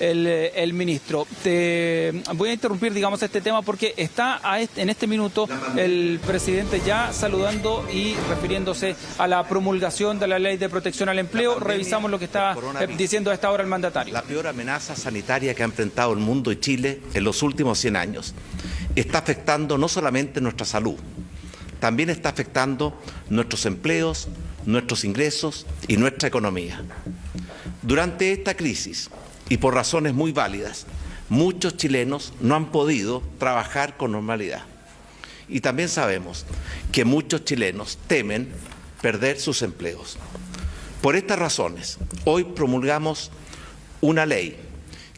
el ministro. Te voy a interrumpir, digamos, este tema porque está en este minuto el presidente ya saludando y refiriéndose a la promulgación de la Ley de Protección al Empleo. Revisamos lo que está diciendo a esta hora el mandatario. La peor amenaza sanitaria que ha enfrentado el mundo y Chile en los últimos 100 años está afectando no solamente nuestra salud, también está afectando nuestros empleos, nuestros ingresos y nuestra economía. Durante esta crisis, y por razones muy válidas, muchos chilenos no han podido trabajar con normalidad. Y también sabemos que muchos chilenos temen perder sus empleos. Por estas razones, hoy promulgamos una ley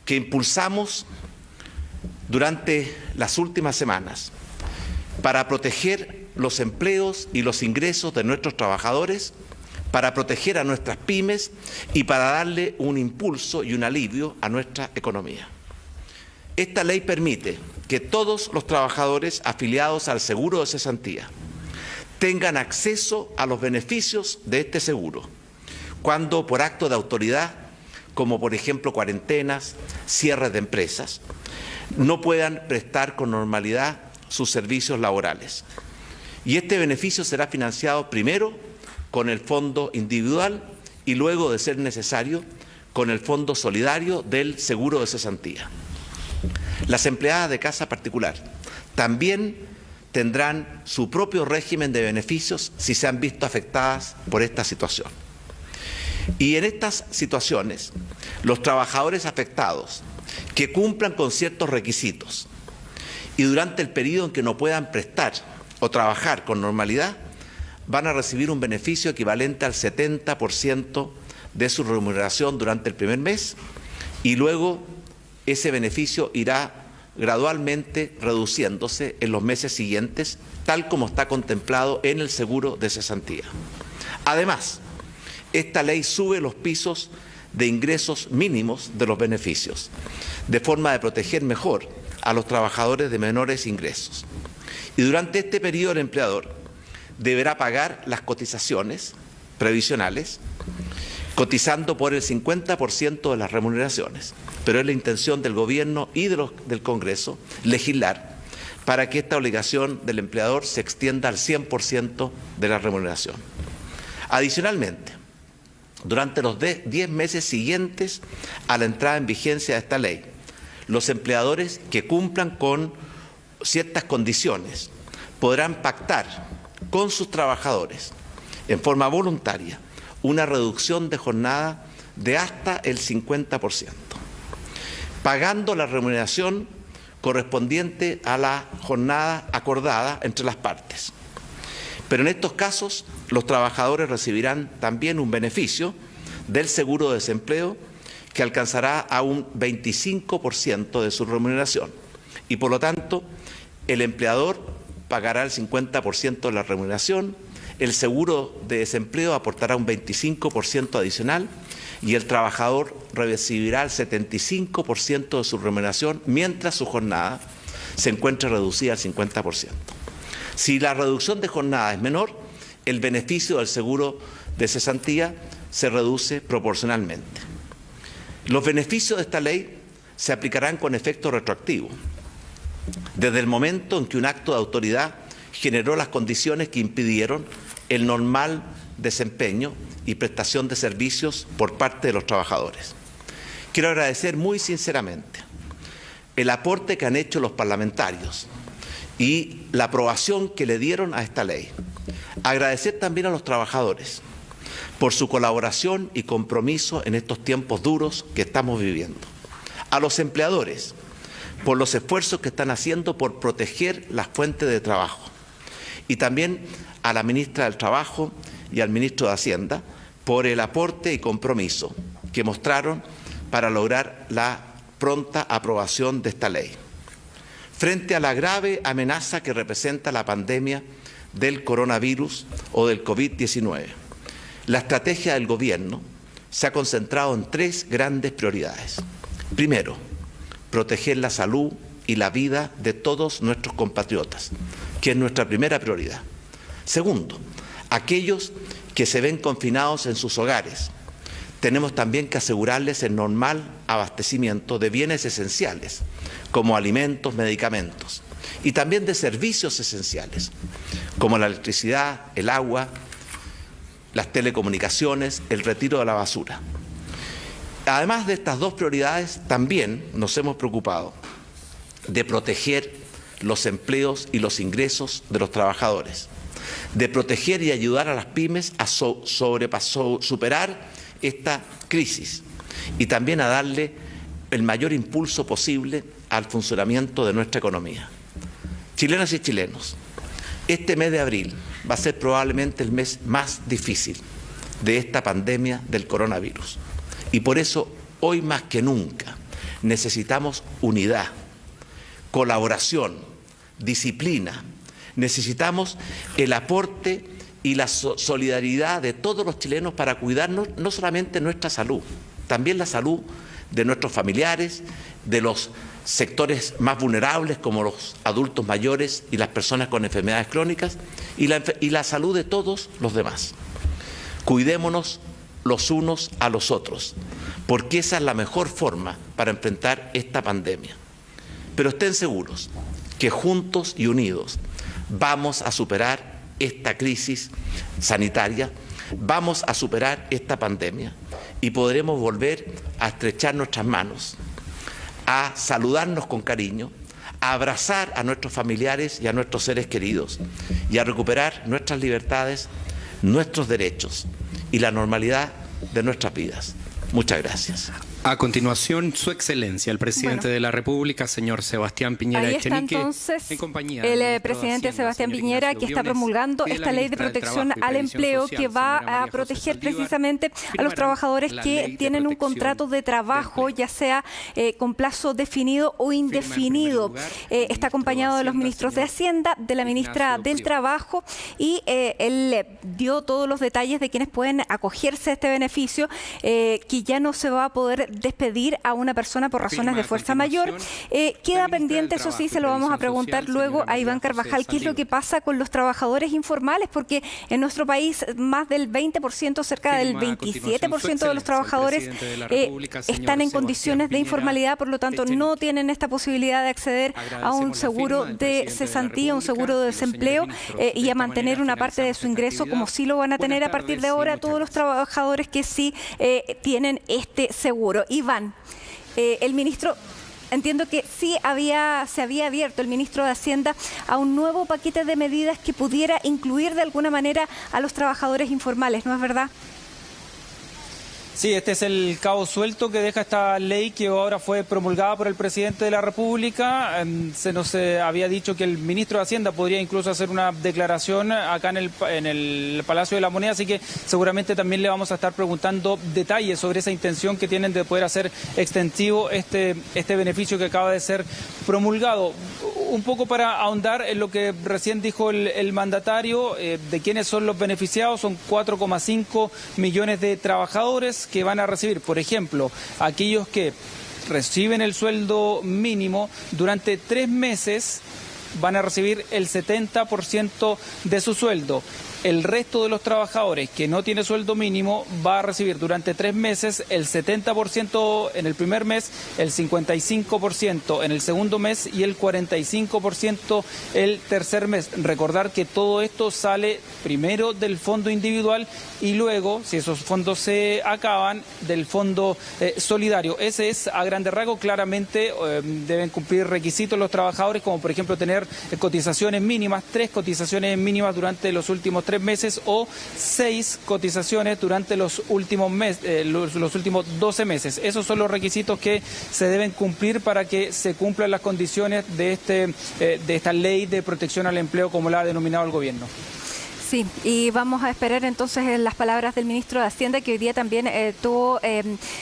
que impulsamos durante las últimas semanas para proteger los empleos y los ingresos de nuestros trabajadores, para proteger a nuestras pymes y para darle un impulso y un alivio a nuestra economía. Esta ley permite que todos los trabajadores afiliados al seguro de cesantía tengan acceso a los beneficios de este seguro, cuando por acto de autoridad, como por ejemplo cuarentenas, cierres de empresas, no puedan prestar con normalidad sus servicios laborales. Y este beneficio será financiado primero con el fondo individual y luego, de ser necesario, con el fondo solidario del seguro de cesantía. Las empleadas de casa particular también tendrán su propio régimen de beneficios si se han visto afectadas por esta situación. Y en estas situaciones, los trabajadores afectados que cumplan con ciertos requisitos y durante el periodo en que no puedan prestar o trabajar con normalidad, van a recibir un beneficio equivalente al 70% de su remuneración durante el primer mes y luego ese beneficio irá gradualmente reduciéndose en los meses siguientes, tal como está contemplado en el seguro de cesantía. Además, esta ley sube los pisos de ingresos mínimos de los beneficios, de forma de proteger mejor a los trabajadores de menores ingresos. Y durante este periodo el empleador deberá pagar las cotizaciones previsionales, cotizando por el 50% de las remuneraciones. Pero es la intención del Gobierno y del Congreso legislar para que esta obligación del empleador se extienda al 100% de la remuneración. Adicionalmente, durante los 10 meses siguientes a la entrada en vigencia de esta ley, los empleadores que cumplan con ciertas condiciones podrán pactar con sus trabajadores en forma voluntaria una reducción de jornada de hasta el 50%, pagando la remuneración correspondiente a la jornada acordada entre las partes. Pero en estos casos, los trabajadores recibirán también un beneficio del seguro de desempleo que alcanzará a un 25% de su remuneración y, por lo tanto, el empleador pagará el 50% de la remuneración, el seguro de desempleo aportará un 25% adicional y el trabajador recibirá el 75% de su remuneración mientras su jornada se encuentre reducida al 50%. Si la reducción de jornada es menor, el beneficio del seguro de cesantía se reduce proporcionalmente. Los beneficios de esta ley se aplicarán con efecto retroactivo, desde el momento en que un acto de autoridad generó las condiciones que impidieron el normal desempeño y prestación de servicios por parte de los trabajadores. Quiero agradecer muy sinceramente el aporte que han hecho los parlamentarios y la aprobación que le dieron a esta ley. Agradecer también a los trabajadores por su colaboración y compromiso en estos tiempos duros que estamos viviendo. A los empleadores por los esfuerzos que están haciendo por proteger las fuentes de trabajo. Y también a la ministra del Trabajo y al ministro de Hacienda por el aporte y compromiso que mostraron para lograr la pronta aprobación de esta ley. Frente a la grave amenaza que representa la pandemia del coronavirus o del COVID-19, la estrategia del Gobierno se ha concentrado en 3 grandes prioridades. Primero, proteger la salud y la vida de todos nuestros compatriotas, que es nuestra primera prioridad. Segundo, aquellos que se ven confinados en sus hogares tenemos también que asegurarles el normal abastecimiento de bienes esenciales, como alimentos, medicamentos, y también de servicios esenciales, como la electricidad, el agua, las telecomunicaciones, el retiro de la basura. Además de estas dos prioridades, también nos hemos preocupado de proteger los empleos y los ingresos de los trabajadores, de proteger y ayudar a las pymes a superar esta crisis y también a darle el mayor impulso posible al funcionamiento de nuestra economía. Chilenas y chilenos, este mes de abril va a ser probablemente el mes más difícil de esta pandemia del coronavirus. Y por eso, hoy más que nunca, necesitamos unidad, colaboración, disciplina. Necesitamos el aporte y la solidaridad de todos los chilenos para cuidarnos no solamente nuestra salud, también la salud de nuestros familiares, de los sectores más vulnerables como los adultos mayores y las personas con enfermedades crónicas y la salud de todos los demás. Cuidémonos los unos a los otros, porque esa es la mejor forma para enfrentar esta pandemia. Pero estén seguros que juntos y unidos vamos a superar esta crisis sanitaria, vamos a superar esta pandemia y podremos volver a estrechar nuestras manos, a saludarnos con cariño, a abrazar a nuestros familiares y a nuestros seres queridos y a recuperar nuestras libertades, nuestros derechos y la normalidad de nuestras vidas. Muchas gracias. A continuación, Su Excelencia, el presidente de la República, señor Sebastián Piñera Echenique, entonces en compañía el presidente Sebastián Piñera, que está promulgando esta ley de protección al empleo que va a proteger precisamente a los trabajadores que tienen un contrato de trabajo, ya sea con plazo definido o indefinido. Está acompañado de los ministros de Hacienda, de la ministra del Trabajo, y él dio todos los detalles de quienes pueden acogerse a este beneficio, que ya no se va a poder despedir a una persona por razones de fuerza mayor. Queda pendiente, eso sí, se lo vamos a preguntar luego a Iván Carvajal, qué es lo que pasa con los trabajadores informales, porque en nuestro país más del 20%, cerca del 27% de los trabajadores están en condiciones de informalidad, por lo tanto no tienen esta posibilidad de acceder a un seguro de cesantía, un seguro de desempleo y a mantener una parte de su ingreso, como sí lo van a tener a partir de ahora todos los trabajadores que sí tienen este seguro. Iván, el ministro, entiendo que sí se había abierto el ministro de Hacienda a un nuevo paquete de medidas que pudiera incluir de alguna manera a los trabajadores informales, ¿no es verdad? Sí, este es el cabo suelto que deja esta ley que ahora fue promulgada por el presidente de la República. Se nos había dicho que el ministro de Hacienda podría incluso hacer una declaración acá en el Palacio de la Moneda, así que seguramente también le vamos a estar preguntando detalles sobre esa intención que tienen de poder hacer extensivo este beneficio que acaba de ser promulgado. Un poco para ahondar en lo que recién dijo el mandatario, de quiénes son los beneficiados, son 4,5 millones de trabajadores que van a recibir, por ejemplo, aquellos que reciben el sueldo mínimo durante 3 meses van a recibir el 70% de su sueldo. El resto de los trabajadores que no tiene sueldo mínimo va a recibir durante 3 meses el 70% en el primer mes, el 55% en el segundo mes y el 45% el tercer mes. Recordar que todo esto sale primero del fondo individual y luego, si esos fondos se acaban, del fondo solidario. Ese es, a grandes rasgos, claramente deben cumplir requisitos los trabajadores, como por ejemplo tener cotizaciones mínimas, 3 cotizaciones mínimas durante los últimos 3 meses o 6 cotizaciones durante los últimos los últimos 12 meses. Esos son los requisitos que se deben cumplir para que se cumplan las condiciones de esta ley de protección al empleo, como la ha denominado el gobierno. Sí, y vamos a esperar entonces las palabras del ministro de Hacienda, que hoy día también tuvo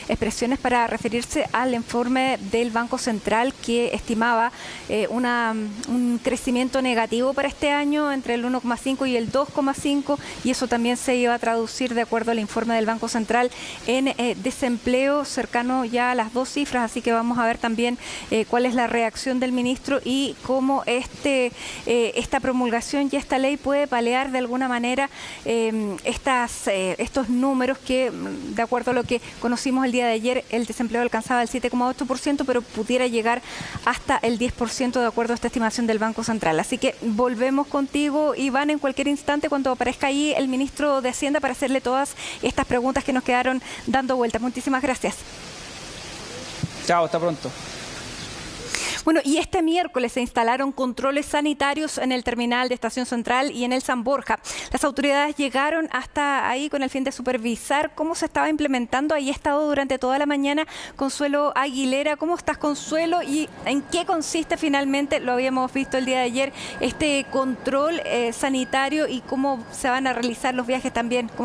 expresiones para referirse al informe del Banco Central, que estimaba un crecimiento negativo para este año entre el 1,5 y el 2,5, y eso también se iba a traducir, de acuerdo al informe del Banco Central, en desempleo cercano ya a las 2 cifras, así que vamos a ver también cuál es la reacción del ministro y cómo esta promulgación y esta ley puede paliar de alguna alguna manera estos números que, de acuerdo a lo que conocimos el día de ayer, el desempleo alcanzaba el 7,8%, pero pudiera llegar hasta el 10% de acuerdo a esta estimación del Banco Central. Así que volvemos contigo, Iván, en cualquier instante cuando aparezca ahí el ministro de Hacienda para hacerle todas estas preguntas que nos quedaron dando vueltas. Muchísimas gracias. Chao, hasta pronto. Bueno, y este miércoles se instalaron controles sanitarios en el terminal de Estación Central y en el San Borja. Las autoridades llegaron hasta ahí con el fin de supervisar cómo se estaba implementando. Ahí ha estado durante toda la mañana Consuelo Aguilera. ¿Cómo estás, Consuelo? ¿Y en qué consiste finalmente, lo habíamos visto el día de ayer, este control sanitario y cómo se van a realizar los viajes también?